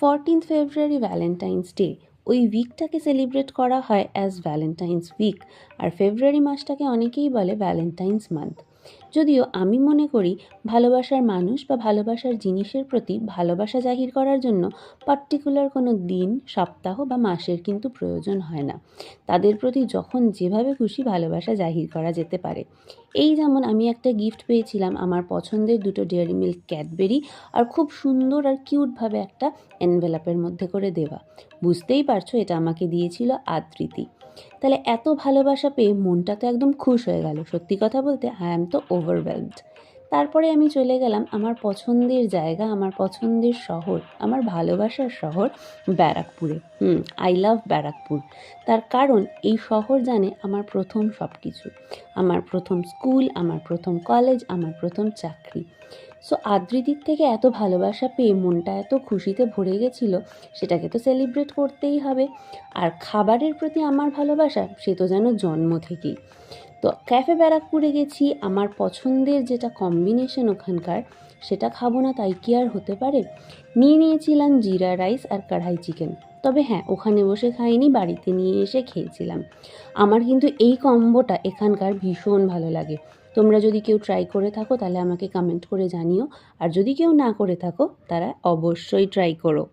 14th ফেব্রুয়ারি Valentine's day. ওই উইকটাকে celebrate করা হয় অ্যাজ ভ্যালেন্টাইন্স উইক। আর ফেব্রুয়ারি মাসটাকে অনেকেই বলে ভ্যালেন্টাইন্স মান্থ। যদিও আমি মনে করি ভালোবাসার মানুষ বা ভালোবাসার জিনিসের প্রতি ভালোবাসা জাহির করার জন্য পার্টিকুলার কোনো দিন, সপ্তাহ বা মাসের কিন্তু প্রয়োজন হয় না। তাদের প্রতি যখন যেভাবে খুশি ভালোবাসা জাহির করা যেতে পারে। এই যেমন আমি একটা গিফট পেয়েছিলাম, আমার পছন্দের দুটো ডেয়ারি মিল্ক ক্যাডবেরি, আর খুব সুন্দর আর কিউটভাবে একটা এনভেলাপের মধ্যে করে দেওয়া। বুঝতেই পারছো এটা আমাকে দিয়েছিল আদৃতি। তাহলে এত ভালোবাসা পেয়ে মনটা তো একদম খুশ হয়ে গেল। সত্যি কথা বলতে আই অ্যাম তো ওভারওয়েলমড। তারপরে আমি চলে গেলাম আমার পছন্দের জায়গা, আমার পছন্দের শহর, আমার ভালোবাসার শহর ব্যারাকপুরে। I love Barrackpore. তার কারণ এই শহর জানে আমার প্রথম সব কিছু। আমার প্রথম স্কুল, আমার প্রথম কলেজ, আমার প্রথম চাকরি। সো আদৃতির থেকে এত ভালোবাসা পেয়ে মনটা এত খুশিতে ভরে গেছিলো, সেটাকে তো সেলিব্রেট করতেই হবে। আর খাবারের প্রতি আমার ভালোবাসা সে তো যেন জন্ম থেকেই। তো ক্যাফে ব্যারাকপুরে গেছি, আমার পছন্দের যেটা কম্বিনেশন ওখানকার, সেটা খাবো না তাই কি আর হতে পারে। নিয়েছিলাম জিরা রাইস আর কড়াই চিকেন। তবে হ্যাঁ, ওখানে বসে খাইনি, বাড়িতে নিয়ে এসে খেয়েছিলাম। আমার কিন্তু এই কম্বোটা এখানকার ভীষণ ভালো লাগে। তোমরা যদি কেউ ট্রাই করে থাকো তাহলে আমাকে কমেন্ট করে জানিও, আর যদি কেউ না করে থাকো তারা অবশ্যই ট্রাই করো।